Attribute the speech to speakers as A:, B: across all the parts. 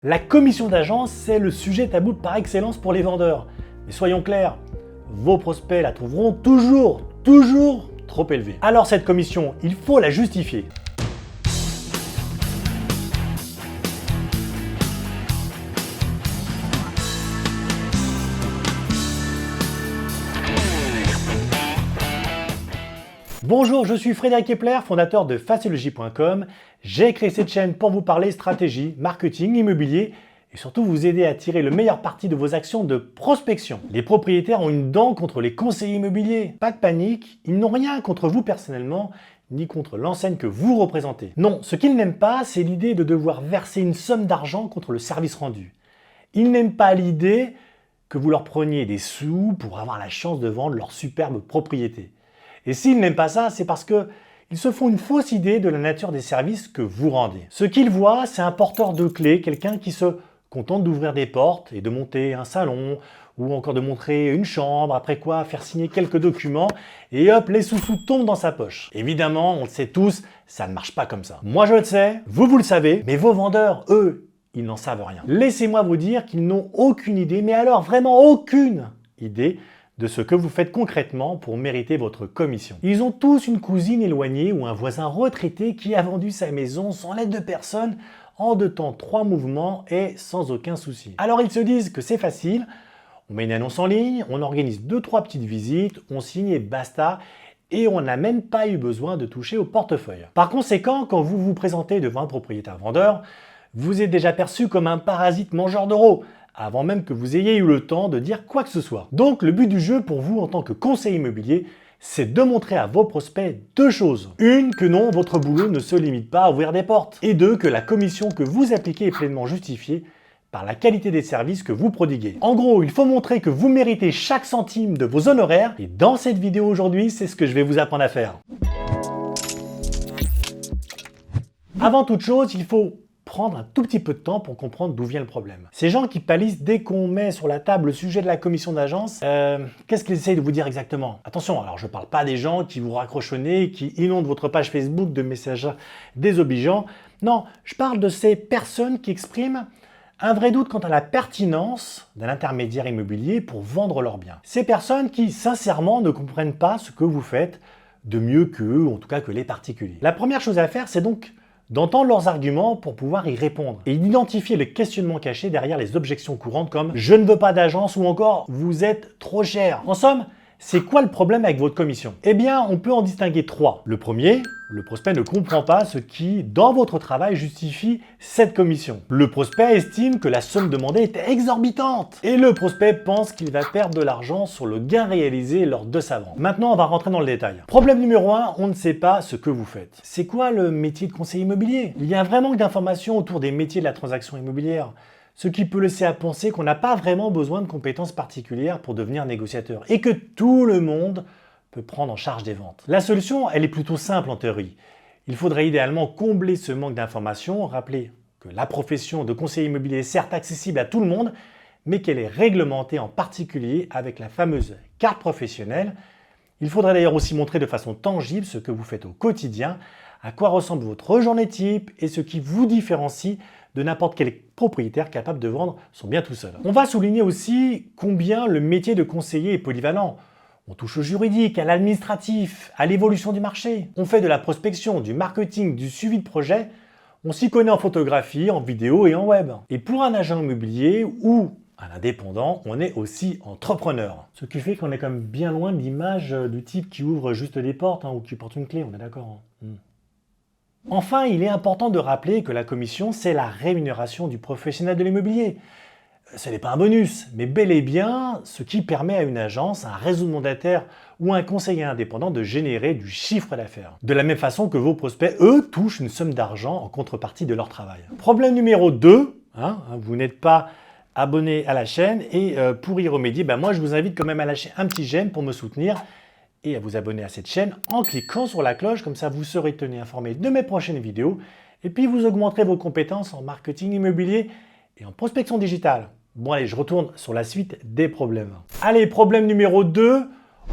A: La commission d'agence, c'est le sujet tabou par excellence pour les vendeurs. Mais soyons clairs, vos prospects la trouveront toujours trop élevée. Alors cette commission, il faut la justifier. Bonjour, je suis Frédéric Kepler, fondateur de Faciologie.com. J'ai créé cette chaîne pour vous parler stratégie, marketing, immobilier et surtout vous aider à tirer le meilleur parti de vos actions de prospection. Les propriétaires ont une dent contre les conseillers immobiliers. Pas de panique, ils n'ont rien contre vous personnellement, ni contre l'enseigne que vous représentez. Non, ce qu'ils n'aiment pas, c'est l'idée de devoir verser une somme d'argent contre le service rendu. Ils n'aiment pas l'idée que vous leur preniez des sous pour avoir la chance de vendre leur superbe propriété. Et s'ils n'aiment pas ça, c'est parce qu'ils se font une fausse idée de la nature des services que vous rendez. Ce qu'ils voient, c'est un porteur de clés, quelqu'un qui se contente d'ouvrir des portes et de monter un salon, ou encore de montrer une chambre, après quoi faire signer quelques documents, et hop, les sous-sous tombent dans sa poche. Évidemment, on le sait tous, ça ne marche pas comme ça. Moi je le sais, vous le savez, mais vos vendeurs, eux, ils n'en savent rien. Laissez-moi vous dire qu'ils n'ont aucune idée, mais alors vraiment aucune idée, de ce que vous faites concrètement pour mériter votre commission. Ils ont tous une cousine éloignée ou un voisin retraité qui a vendu sa maison sans l'aide de personne en 2 temps 3 mouvements et sans aucun souci. Alors ils se disent que c'est facile, on met une annonce en ligne, on organise 2-3 petites visites, on signe et basta, et on n'a même pas eu besoin de toucher au portefeuille. Par conséquent, quand vous vous présentez devant un propriétaire vendeur, vous êtes déjà perçu comme un parasite mangeur d'euros, avant même que vous ayez eu le temps de dire quoi que ce soit. Donc le but du jeu pour vous en tant que conseiller immobilier, c'est de montrer à vos prospects 2 choses. Une, que non, votre boulot ne se limite pas à ouvrir des portes. Et 2, que la commission que vous appliquez est pleinement justifiée par la qualité des services que vous prodiguez. En gros, il faut montrer que vous méritez chaque centime de vos honoraires. Et dans cette vidéo aujourd'hui, c'est ce que je vais vous apprendre à faire. Avant toute chose, il faut prendre un tout petit peu de temps pour comprendre d'où vient le problème. Ces gens qui pâlissent dès qu'on met sur la table le sujet de la commission d'agence, qu'est-ce qu'ils essayent de vous dire exactement? Attention, alors je ne parle pas des gens qui vous raccrochent au nez, qui inondent votre page Facebook de messages désobligeants. Non, je parle de ces personnes qui expriment un vrai doute quant à la pertinence d'un intermédiaire immobilier pour vendre leurs biens. Ces personnes qui, sincèrement, ne comprennent pas ce que vous faites de mieux qu'eux, ou en tout cas que les particuliers. La première chose à faire, c'est donc d'entendre leurs arguments pour pouvoir y répondre et d'identifier le questionnement caché derrière les objections courantes comme « je ne veux pas d'agence » ou encore « vous êtes trop cher ». En somme, c'est quoi le problème avec votre commission? Eh bien, on peut en distinguer 3. Le premier, le prospect ne comprend pas ce qui, dans votre travail, justifie cette commission. Le prospect estime que la somme demandée est exorbitante. Et le prospect pense qu'il va perdre de l'argent sur le gain réalisé lors de sa vente. Maintenant, on va rentrer dans le détail. Problème numéro 1, on ne sait pas ce que vous faites. C'est quoi le métier de conseiller immobilier? Il y a un vrai manque d'informations autour des métiers de la transaction immobilière. Ce qui peut laisser à penser qu'on n'a pas vraiment besoin de compétences particulières pour devenir négociateur et que tout le monde peut prendre en charge des ventes. La solution, elle est plutôt simple en théorie. Il faudrait idéalement combler ce manque d'informations, rappeler que la profession de conseiller immobilier est certes accessible à tout le monde, mais qu'elle est réglementée en particulier avec la fameuse carte professionnelle. Il faudrait d'ailleurs aussi montrer de façon tangible ce que vous faites au quotidien, à quoi ressemble votre journée type et ce qui vous différencie de n'importe quel propriétaire capable de vendre son bien tout seul. On va souligner aussi combien le métier de conseiller est polyvalent. On touche au juridique, à l'administratif, à l'évolution du marché. On fait de la prospection, du marketing, du suivi de projet. On s'y connaît en photographie, en vidéo et en web. Et pour un agent immobilier ou un indépendant, on est aussi entrepreneur. Ce qui fait qu'on est quand même bien loin de l'image du type qui ouvre juste des portes ou qui porte une clé, on est d'accord. Enfin, il est important de rappeler que la commission, c'est la rémunération du professionnel de l'immobilier. Ce n'est pas un bonus, mais bel et bien ce qui permet à une agence, un réseau de mandataires ou un conseiller indépendant de générer du chiffre d'affaires. De la même façon que vos prospects, eux, touchent une somme d'argent en contrepartie de leur travail. Problème numéro 2, vous n'êtes pas abonné à la chaîne et pour y remédier, moi je vous invite quand même à lâcher un petit j'aime pour me soutenir et à vous abonner à cette chaîne en cliquant sur la cloche, comme ça vous serez tenu informé de mes prochaines vidéos et puis vous augmenterez vos compétences en marketing immobilier et en prospection digitale. Bon allez, je retourne sur la suite des problèmes. Allez, problème numéro 2,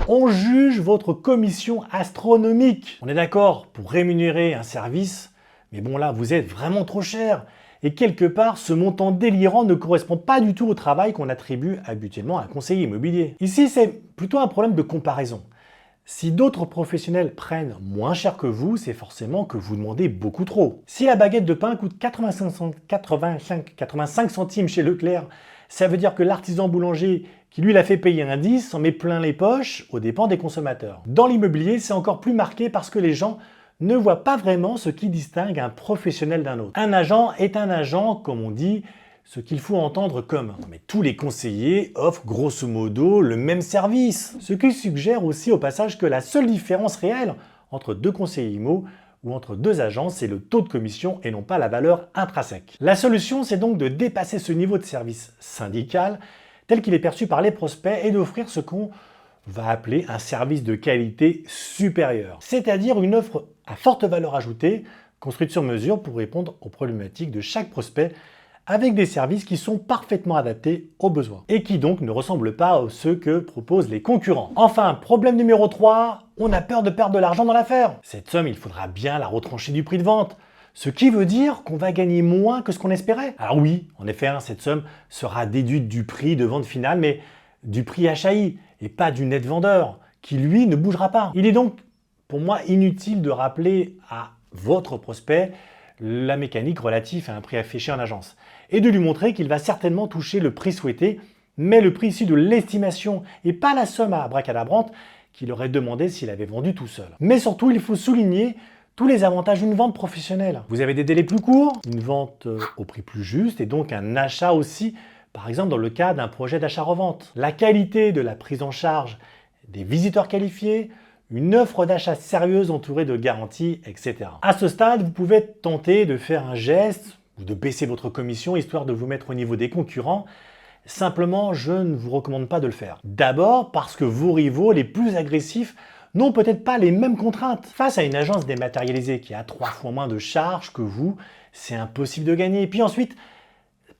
A: on juge votre commission astronomique. On est d'accord pour rémunérer un service, mais bon là, vous êtes vraiment trop cher. Et quelque part, ce montant délirant ne correspond pas du tout au travail qu'on attribue habituellement à un conseiller immobilier. Ici, c'est plutôt un problème de comparaison. Si d'autres professionnels prennent moins cher que vous, c'est forcément que vous demandez beaucoup trop. Si la baguette de pain coûte 85 centimes chez Leclerc, ça veut dire que l'artisan boulanger qui lui l'a fait payer un 10 s'en met plein les poches aux dépens des consommateurs. Dans l'immobilier, c'est encore plus marqué parce que les gens ne voient pas vraiment ce qui distingue un professionnel d'un autre. Un agent est un agent, comme on dit, ce qu'il faut entendre comme « mais tous les conseillers offrent grosso modo le même service ». Ce qui suggère aussi au passage que la seule différence réelle entre deux conseillers IMO ou entre deux agents, c'est le taux de commission et non pas la valeur intrinsèque. La solution, c'est donc de dépasser ce niveau de service syndical tel qu'il est perçu par les prospects et d'offrir ce qu'on va appeler un service de qualité supérieure, c'est-à-dire une offre à forte valeur ajoutée, construite sur mesure pour répondre aux problématiques de chaque prospect, avec des services qui sont parfaitement adaptés aux besoins et qui donc ne ressemblent pas à ceux que proposent les concurrents. Enfin, problème numéro 3, on a peur de perdre de l'argent dans l'affaire. Cette somme, il faudra bien la retrancher du prix de vente, ce qui veut dire qu'on va gagner moins que ce qu'on espérait. Alors oui, en effet, cette somme sera déduite du prix de vente final, mais du prix HAI et pas du net vendeur, qui lui ne bougera pas. Il est donc, pour moi, inutile de rappeler à votre prospect la mécanique relative à un prix affiché en agence et de lui montrer qu'il va certainement toucher le prix souhaité, mais le prix issu de l'estimation et pas la somme à abracadabrante qu'il aurait demandé s'il avait vendu tout seul. Mais surtout, il faut souligner tous les avantages d'une vente professionnelle. Vous avez des délais plus courts, une vente au prix plus juste et donc un achat aussi, par exemple dans le cas d'un projet d'achat-revente. La qualité de la prise en charge des visiteurs qualifiés, une offre d'achat sérieuse entourée de garanties, etc. À ce stade, vous pouvez tenter de faire un geste ou de baisser votre commission histoire de vous mettre au niveau des concurrents. Simplement, je ne vous recommande pas de le faire. D'abord parce que vos rivaux les plus agressifs n'ont peut-être pas les mêmes contraintes. Face à une agence dématérialisée qui a 3 fois moins de charges que vous, c'est impossible de gagner. Et puis ensuite,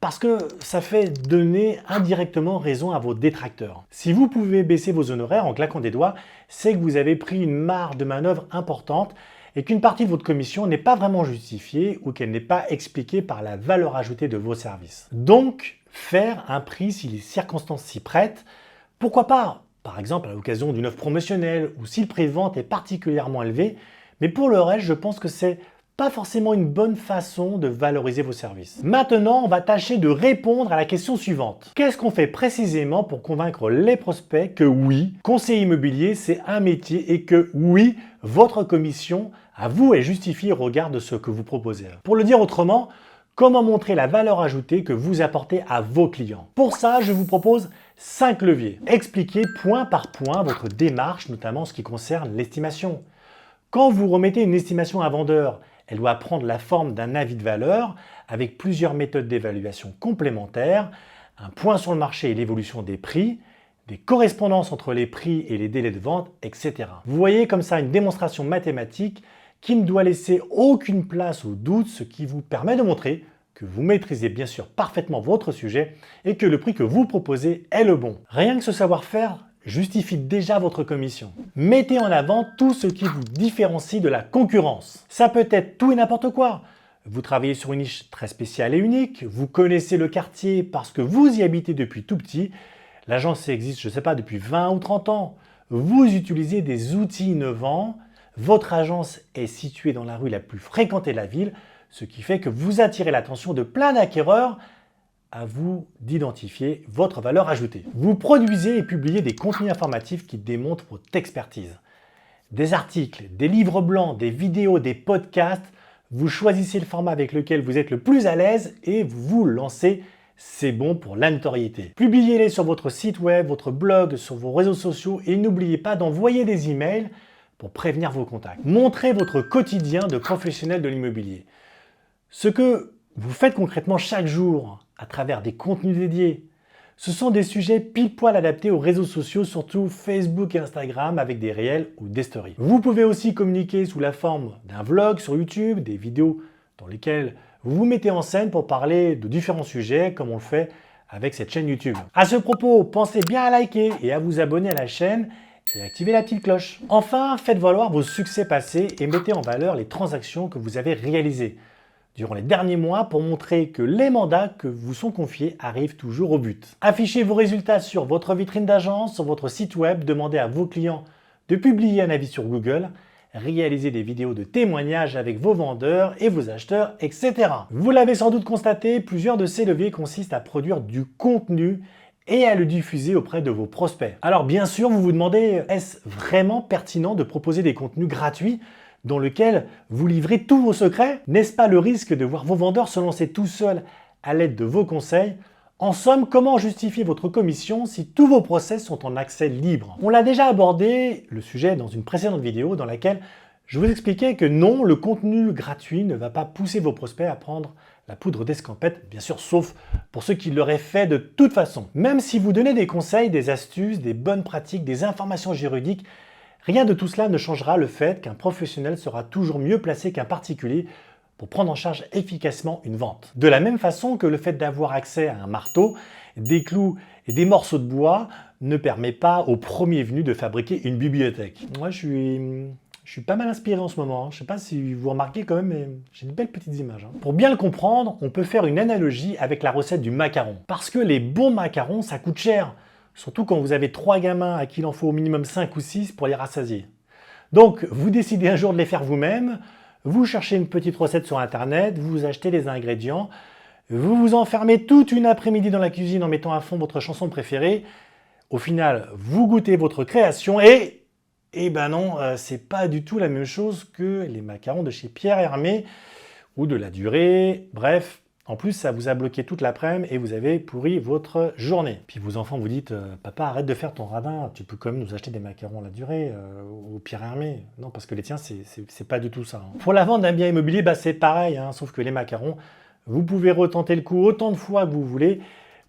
A: parce que ça fait donner indirectement raison à vos détracteurs. Si vous pouvez baisser vos honoraires en claquant des doigts, c'est que vous avez pris une marge de manœuvre importante et qu'une partie de votre commission n'est pas vraiment justifiée ou qu'elle n'est pas expliquée par la valeur ajoutée de vos services. Donc, faire un prix si les circonstances s'y prêtent, pourquoi pas? Par exemple à l'occasion d'une offre promotionnelle ou si le prix de vente est particulièrement élevé, mais pour le reste, je pense que c'est pas forcément une bonne façon de valoriser vos services. Maintenant, on va tâcher de répondre à la question suivante. Qu'est-ce qu'on fait précisément pour convaincre les prospects que oui, conseiller immobilier, c'est un métier et que oui, votre commission à vous est justifiée au regard de ce que vous proposez? Pour le dire autrement, comment montrer la valeur ajoutée que vous apportez à vos clients? Pour ça, je vous propose 5 leviers. Expliquez point par point votre démarche, notamment en ce qui concerne l'estimation. Quand vous remettez une estimation à un vendeur, elle doit prendre la forme d'un avis de valeur avec plusieurs méthodes d'évaluation complémentaires, un point sur le marché et l'évolution des prix, des correspondances entre les prix et les délais de vente, etc. Vous voyez comme ça une démonstration mathématique qui ne doit laisser aucune place au doute, ce qui vous permet de montrer que vous maîtrisez bien sûr parfaitement votre sujet et que le prix que vous proposez est le bon. Rien que ce savoir-faire justifie déjà votre commission. Mettez en avant tout ce qui vous différencie de la concurrence. Ça peut être tout et n'importe quoi. Vous travaillez sur une niche très spéciale et unique, vous connaissez le quartier parce que vous y habitez depuis tout petit, l'agence existe, je ne sais pas, depuis 20 ou 30 ans, vous utilisez des outils innovants, votre agence est située dans la rue la plus fréquentée de la ville, ce qui fait que vous attirez l'attention de plein d'acquéreurs. À vous d'identifier votre valeur ajoutée. Vous produisez et publiez des contenus informatifs qui démontrent votre expertise. Des articles, des livres blancs, des vidéos, des podcasts, vous choisissez le format avec lequel vous êtes le plus à l'aise et vous vous lancez, c'est bon pour la notoriété. Publiez-les sur votre site web, votre blog, sur vos réseaux sociaux et n'oubliez pas d'envoyer des emails pour prévenir vos contacts. Montrez votre quotidien de professionnel de l'immobilier. Ce que vous faites concrètement chaque jour à travers des contenus dédiés. Ce sont des sujets pile poil adaptés aux réseaux sociaux, surtout Facebook et Instagram avec des réels ou des stories. Vous pouvez aussi communiquer sous la forme d'un vlog sur YouTube, des vidéos dans lesquelles vous vous mettez en scène pour parler de différents sujets comme on le fait avec cette chaîne YouTube. À ce propos, pensez bien à liker et à vous abonner à la chaîne et activer la petite cloche. Enfin, faites valoir vos succès passés et mettez en valeur les transactions que vous avez réalisées. durant les derniers mois pour montrer que les mandats que vous sont confiés arrivent toujours au but. Affichez vos résultats sur votre vitrine d'agence, sur votre site web, demandez à vos clients de publier un avis sur Google, réalisez des vidéos de témoignages avec vos vendeurs et vos acheteurs, etc. Vous l'avez sans doute constaté, plusieurs de ces leviers consistent à produire du contenu et à le diffuser auprès de vos prospects. Alors bien sûr, vous vous demandez, est-ce vraiment pertinent de proposer des contenus gratuits dans lesquels vous livrez tous vos secrets? N'est-ce pas le risque de voir vos vendeurs se lancer tout seuls à l'aide de vos conseils? En somme, comment justifier votre commission si tous vos process sont en accès libre? On l'a déjà abordé, le sujet, dans une précédente vidéo dans laquelle je vous expliquais que non, le contenu gratuit ne va pas pousser vos prospects à prendre la poudre d'escampette, bien sûr, sauf pour ceux qui l'auraient fait de toute façon. Même si vous donnez des conseils, des astuces, des bonnes pratiques, des informations juridiques, rien de tout cela ne changera le fait qu'un professionnel sera toujours mieux placé qu'un particulier pour prendre en charge efficacement une vente. De la même façon que le fait d'avoir accès à un marteau, des clous et des morceaux de bois ne permet pas au premier venu de fabriquer une bibliothèque. Moi, je suis pas mal inspiré en ce moment. Je ne sais pas si vous remarquez quand même, mais j'ai de belles petites images. Pour bien le comprendre, on peut faire une analogie avec la recette du macaron. Parce que les bons macarons, ça coûte cher. Surtout quand vous avez 3 gamins à qui il en faut au minimum 5 ou 6 pour les rassasier. Donc, vous décidez un jour de les faire vous-même, vous cherchez une petite recette sur Internet, vous achetez les ingrédients, vous vous enfermez toute une après-midi dans la cuisine en mettant à fond votre chanson préférée. Au final, vous goûtez votre création et ben non, c'est pas du tout la même chose que les macarons de chez Pierre Hermé ou de La Durée. Bref, en plus, ça vous a bloqué toute l'après-midi et vous avez pourri votre journée. Puis vos enfants vous dites papa, arrête de faire ton radin, tu peux quand même nous acheter des macarons à La Durée ou Pierre Hermé. Non, parce que les tiens, c'est pas du tout ça. Pour la vente d'un bien immobilier, c'est pareil, sauf que les macarons, vous pouvez retenter le coup autant de fois que vous voulez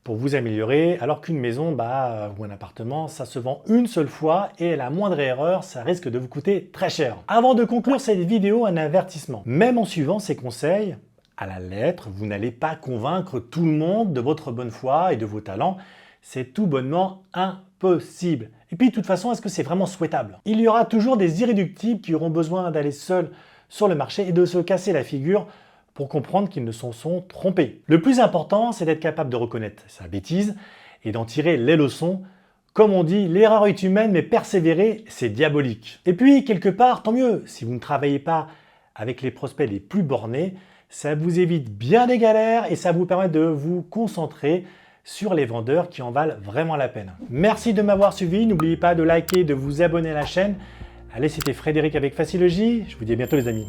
A: pour vous améliorer, alors qu'une maison ou un appartement, ça se vend une seule fois et à la moindre erreur, ça risque de vous coûter très cher. Avant de conclure cette vidéo, un avertissement. Même en suivant ces conseils, à la lettre, vous n'allez pas convaincre tout le monde de votre bonne foi et de vos talents. C'est tout bonnement impossible. Et puis de toute façon, est-ce que c'est vraiment souhaitable? Il y aura toujours des irréductibles qui auront besoin d'aller seuls sur le marché et de se casser la figure pour comprendre qu'ils ne se sont trompés. Le plus important, c'est d'être capable de reconnaître sa bêtise et d'en tirer les leçons. Comme on dit, l'erreur est humaine, mais persévérer, c'est diabolique. Et puis, quelque part, tant mieux, si vous ne travaillez pas avec les prospects les plus bornés, ça vous évite bien des galères et ça vous permet de vous concentrer sur les vendeurs qui en valent vraiment la peine. Merci de m'avoir suivi, n'oubliez pas de liker, de vous abonner à la chaîne. Allez, c'était Frédéric avec Facilogy, je vous dis à bientôt les amis.